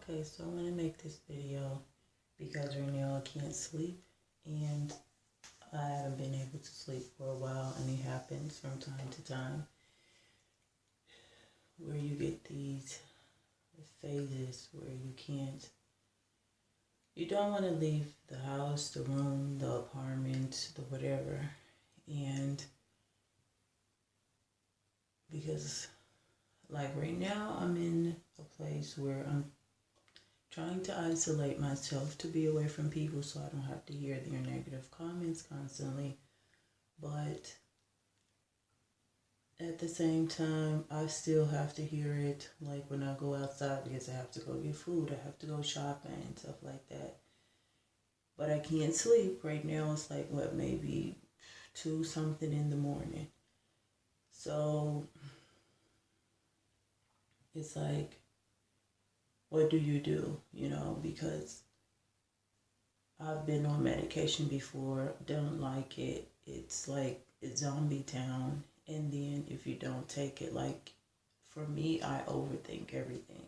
Okay, so I'm gonna make this video because right now I can't sleep and I haven't been able to sleep for a while, and it happens from time to time where you get these phases where you don't want to leave the house, the room, the apartment, the whatever, and because like right now I'm in a place where I'm trying to isolate myself to be away from people so I don't have to hear their negative comments constantly. But at the same time, I still have to hear it like when I go outside because I have to go get food, I have to go shopping and stuff like that. But I can't sleep. Right now it's like what, maybe 2 something in the morning. So it's like, what do? Because I've been on medication before, don't like it. It's like it's zombie town. And then if you don't take it, like for me, I overthink everything.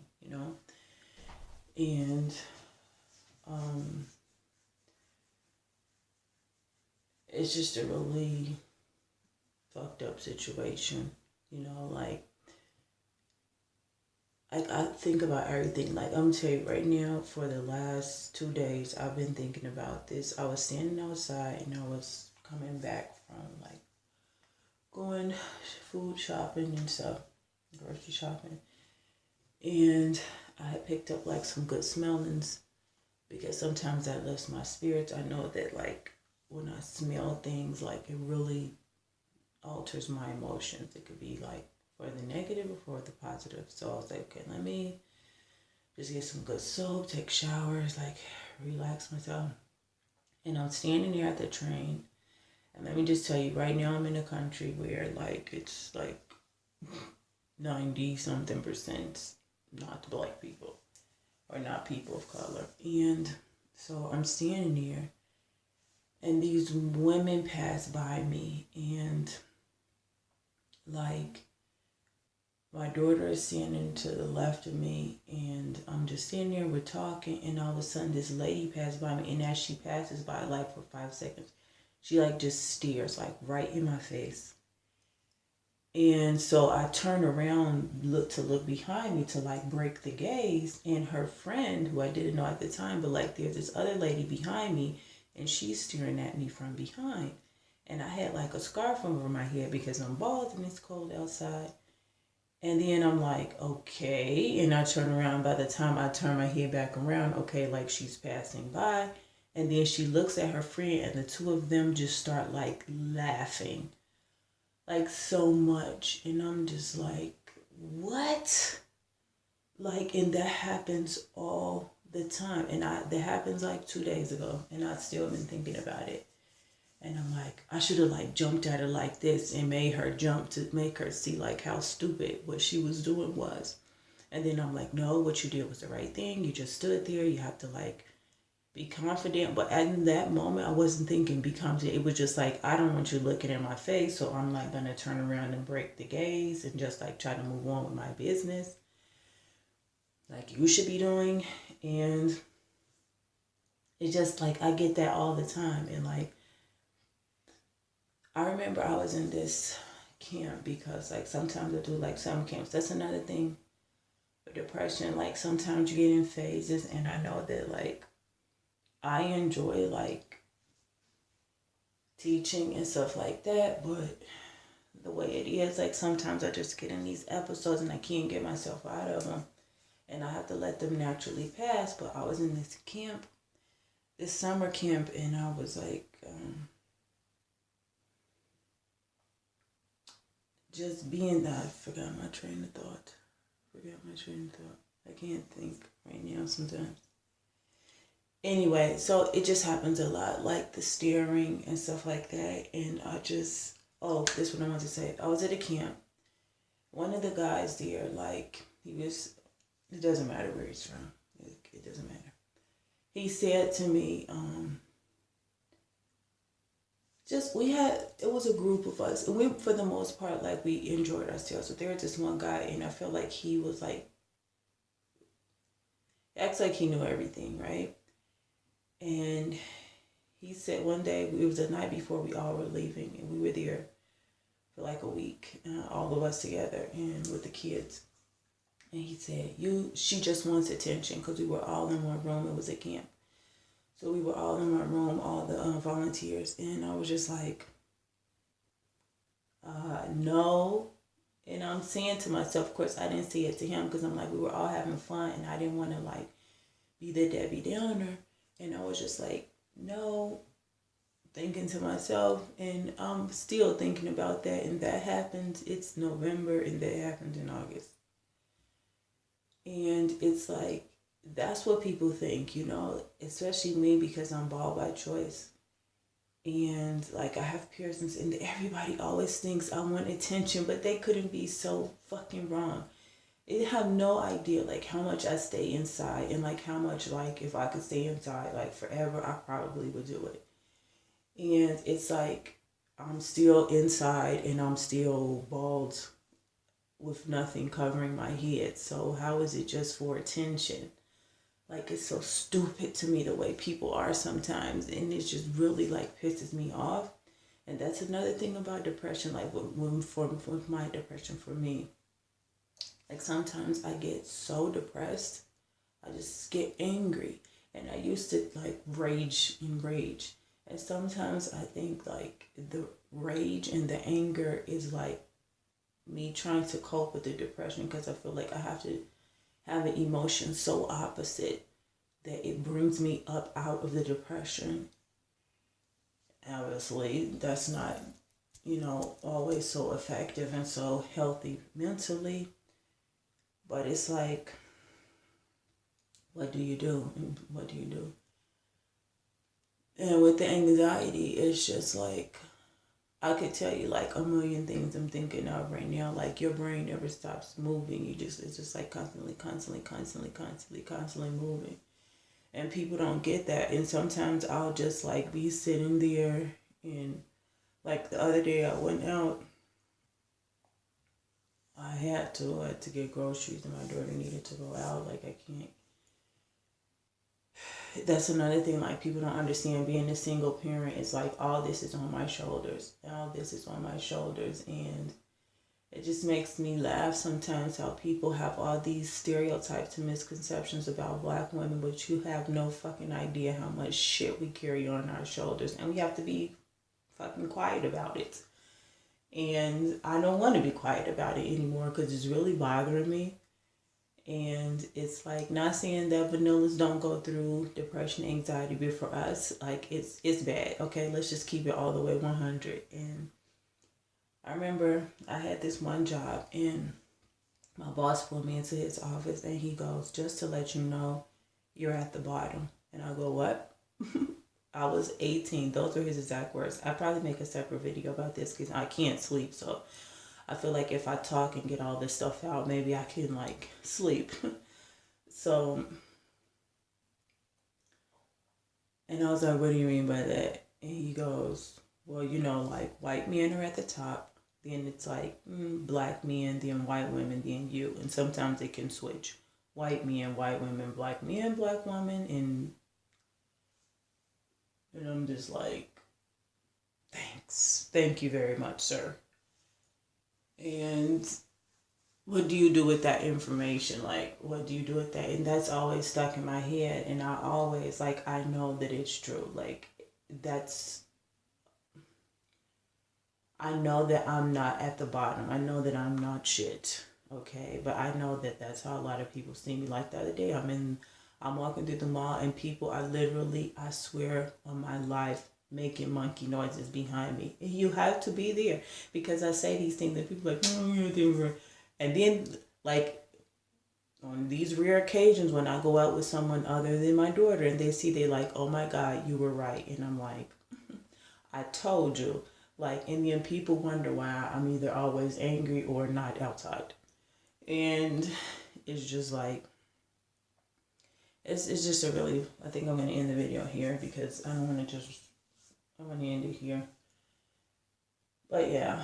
And um, it's just a really fucked up situation. Like I think about everything. Like I'm gonna tell you right now, for the last 2 days, I've been thinking about this. I was standing outside and I was coming back from like going food shopping and stuff, grocery shopping, and I had picked up like some good smellings because sometimes that lifts my spirits. I know that like when I smell things, like it really alters my emotions. It could be like for the negative or for the positive. So I was like, okay, let me just get some good soap, take showers, like relax myself. And I'm standing there at the train. And let me just tell you, right now I'm in a country where like it's like 90 something percent not black people or not people of color. And so I'm standing there and these women pass by me, and like my daughter is standing to the left of me, and I'm just sitting there, we're talking, and all of a sudden this lady passed by me, and as she passes by, like for 5 seconds, she like just stares like right in my face. And so I turn around, look behind me to like break the gaze, and her friend, who I didn't know at the time, but like there's this other lady behind me, and she's staring at me from behind. And I had like a scarf over my head because I'm bald and it's cold outside. And then I'm like, okay. And I turn around. By the time I turn my head back around, okay, like she's passing by. And then she looks at her friend, and the two of them just start like laughing. Like so much. And I'm just like, what? Like, and that happens all the time. And that happens like 2 days ago. And I still been thinking about it. And I'm like, I should have like jumped at her like this and made her jump to make her see like how stupid what she was doing was. And then I'm like, no, what you did was the right thing. You just stood there. You have to like be confident. But in that moment, I wasn't thinking be confident. It was just like, I don't want you looking in my face. So I'm like going to turn around and break the gaze and just like try to move on with my business like you should be doing. And it's just like, I get that all the time. And like, I remember I was in this camp because like sometimes I do like summer camps. That's another thing with depression. Like sometimes you get in phases, and I know that like I enjoy like teaching and stuff like that, but the way it is, like sometimes I just get in these episodes and I can't get myself out of them, and I have to let them naturally pass. But I was in this camp, this summer camp, and I was like, just being, I forgot my train of thought. I can't think right now sometimes. Anyway, so it just happens a lot, like the staring and stuff like that. And this is what I wanted to say. I was at a camp. One of the guys there, like, it doesn't matter where he's from. It doesn't matter. He said to me, it was a group of us, and we, for the most part, like we enjoyed ourselves. But there was this one guy, and I felt like he was like, acts like he knew everything, right? And he said one day, it was the night before we all were leaving, and we were there for like a week, all of us together and with the kids. And he said, she just wants attention, because we were all in one room. It was a camp. So we were all in one room, all the volunteers. And I was just like, no. And I'm saying to myself, of course, I didn't say it to him, because I'm like, we were all having fun, and I didn't want to like be the Debbie Downer. And I was just like, no, thinking to myself, and I'm still thinking about that. And that happened, it's November, and that happened in August. And it's like, that's what people think, especially me, because I'm bald by choice. And like, I have piercings, and everybody always thinks I want attention, but they couldn't be so fucking wrong. They have no idea like how much I stay inside, and like how much, like, if I could stay inside like forever, I probably would do it. And it's like, I'm still inside, and I'm still bald with nothing covering my head. So how is it just for attention? Like, it's so stupid to me the way people are sometimes, and it just really like pisses me off. And that's another thing about depression, like with my depression for me. Like, sometimes I get so depressed, I just get angry. And I used to like rage and rage. And sometimes I think like the rage and the anger is like me trying to cope with the depression, because I feel like I have to have an emotion so opposite that it brings me up out of the depression. Obviously, that's not, always so effective and so healthy mentally. But it's like, what do you do? What do you do? And with the anxiety, it's just like, I could tell you like a million things I'm thinking of right now. Like, your brain never stops moving. It's just like constantly moving. And people don't get that. And sometimes I'll just like be sitting there, and like the other day I went out. I had to get groceries, and my daughter needed to go out. Like, I can't. That's another thing, like, people don't understand. Being a single parent is like, all this is on my shoulders. All this is on my shoulders. And it just makes me laugh sometimes how people have all these stereotypes and misconceptions about Black women, but you have no fucking idea how much shit we carry on our shoulders. And we have to be fucking quiet about it. And I don't want to be quiet about it anymore, because it's really bothering me. And it's like, not saying that vanillas don't go through depression, anxiety, but for us, like, it's bad. Okay, let's just keep it all the way 100. And I remember I had this one job, and my boss pulled me into his office, and he goes, just to let you know, you're at the bottom. And I go, what? I was 18. Those are his exact words. I probably make a separate video about this, because I can't sleep. So I feel like if I talk and get all this stuff out, maybe I can like sleep. So, and I was like, what do you mean by that? And he goes, well, like, white men are at the top, then it's like Black men, then white women, then you. And sometimes it can switch. White men, white women, Black men, Black women. And I'm just like, thanks. Thank you very much, sir. And what do you do with that information? Like, what do you do with that? And that's always stuck in my head. And I always, like, I know that it's true. Like, I know that I'm not at the bottom. I know that I'm not shit. Okay. But I know that that's how a lot of people see me. Like, the other day, I'm walking through the mall, and people are literally, I swear on my life, making monkey noises behind me. And you have to be there, because I say these things, and people are like, oh, yeah, things are. And then, like, on these rare occasions when I go out with someone other than my daughter, and they're like, oh my God, you were right. And I'm like, I told you. Like, and then people wonder why I'm either always angry or not outside. And it's just like, it's just a really, I think I'm going to end the video here, because I don't want to I'm going to end it here. But yeah,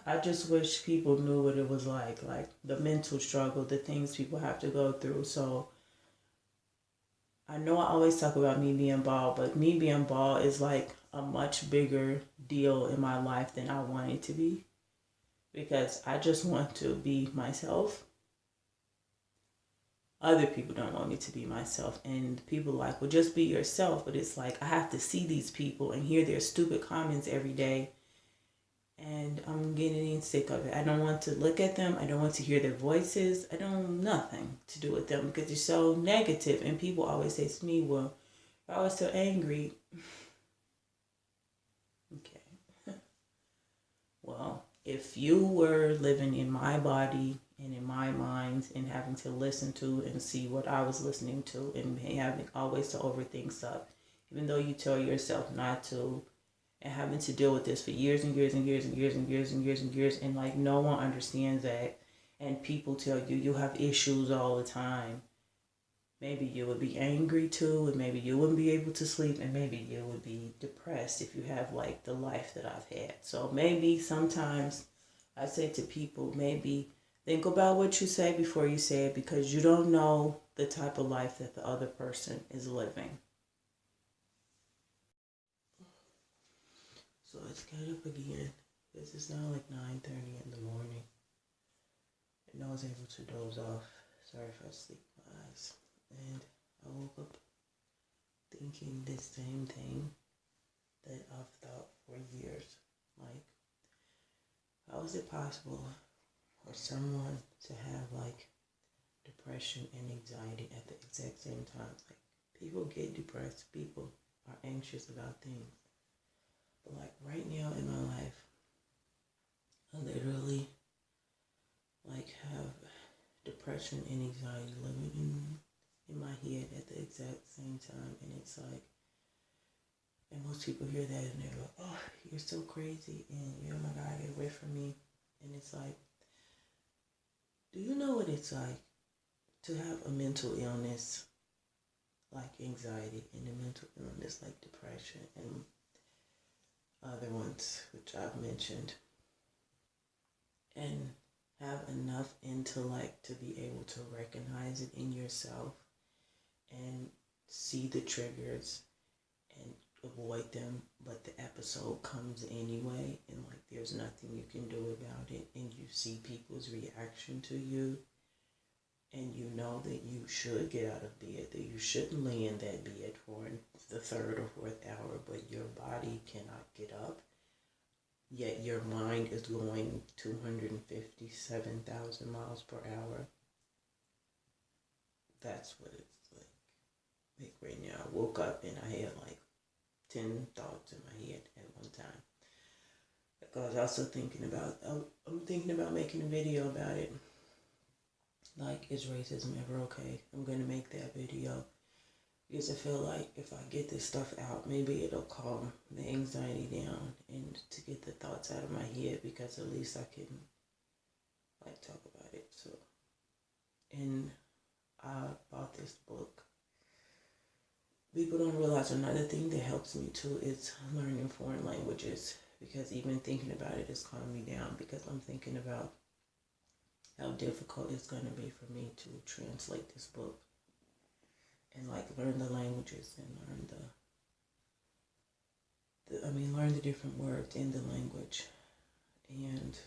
I just wish people knew what it was like the mental struggle, the things people have to go through. So I know I always talk about me being bald, but me being bald is like a much bigger deal in my life than I want it to be, because I just want to be myself. Other people don't want me to be myself, and people like, well, just be yourself. But it's like I have to see these people and hear their stupid comments every day, and I'm getting sick of it. I don't want to look at them. I don't want to hear their voices. I don't nothing to do with them because they're so negative. And people always say to me, well, you're always so angry. Okay. Well, if you were living in my body and in my mind and having to listen to and see what I was listening to and having always to overthink stuff, even though you tell yourself not to, and having to deal with this for years and years and years and years and years and years and years, and like no one understands that, and people tell you you have issues all the time, maybe you would be angry too, and maybe you wouldn't be able to sleep, and maybe you would be depressed if you have like the life that I've had. So maybe sometimes I say to people, maybe think about what you say before you say it, because you don't know the type of life that the other person is living. So let's get up again. This is now like 9:30 in the morning, and I was able to doze off. Sorry if I sleep my eyes. And I woke up thinking the same thing that I've thought for years. Like, how is it possible for someone to have like depression and anxiety at the exact same time? Like, people get depressed, people are anxious about things. But like right now in my life, I literally like have depression and anxiety living in my head at the exact same time. And it's like, and most people hear that and they go, oh, you're so crazy, and oh my God, get away from me. And it's like, do you know what it's like to have a mental illness like anxiety, and a mental illness like depression and other ones which I've mentioned, and have enough intellect to be able to recognize it in yourself and see the triggers and avoid them, but the episode comes anyway, and like there's nothing you can do about it, and you see people's reaction to you, and you know that you should get out of bed, that you shouldn't lay in that bed for the third or fourth hour, but your body cannot get up, yet your mind is going 257,000 miles per hour. That's what it's like. Like right now, I woke up and I had like 10 thoughts in my head at one time. I was also thinking about, I'm thinking about making a video about it. Like, is racism ever okay? I'm going to make that video because I feel like if I get this stuff out, maybe it'll calm the anxiety down and to get the thoughts out of my head, because at least I can like talk about it. So, and I bought this book. People don't realize another thing that helps me too is learning foreign languages, because even thinking about it has calmed me down, because I'm thinking about how difficult it's going to be for me to translate this book and like learn the languages and learn learn the different words in the language. And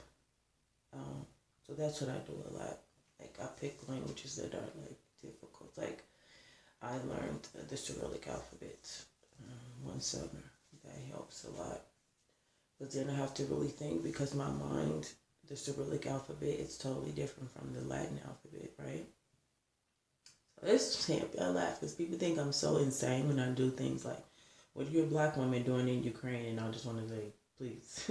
so that's what I do a lot. Like, I pick languages that are like difficult. Like, I learned the Cyrillic alphabet one summer. That helps a lot. But then I have to really think, because my mind, the Cyrillic alphabet is totally different from the Latin alphabet, right? So it's I laugh because people think I'm so insane when I do things like, what are you a black woman doing in Ukraine? And I just want to say, please.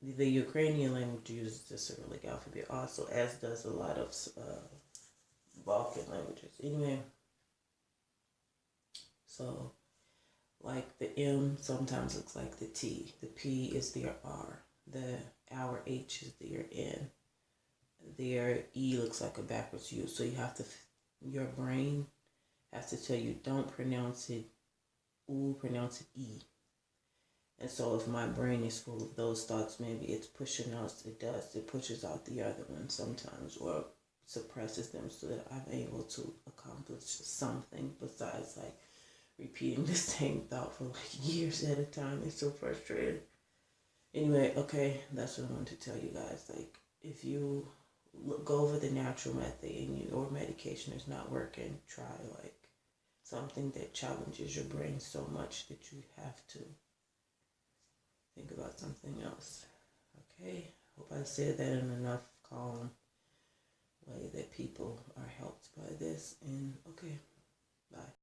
The Ukrainian language uses the Cyrillic alphabet also, as does a lot of Balkan languages. Anyway, so like the M sometimes looks like the T. The P is their R. Our H is their N. Their E looks like a backwards U. So you have to, your brain has to tell you, don't pronounce it ooh, pronounce it E. And so if my brain is full of those thoughts, maybe it's pushing out, it pushes out the other one sometimes, or suppresses them so that I'm able to accomplish something besides like repeating the same thought for like years at a time. It's so frustrating. Anyway, okay, that's what I wanted to tell you guys. Like, if you go over the natural method and or medication is not working, try like something that challenges your brain so much that you have to think about something else. Okay, hope I said that in enough calm way that people are helped by this. And okay, bye.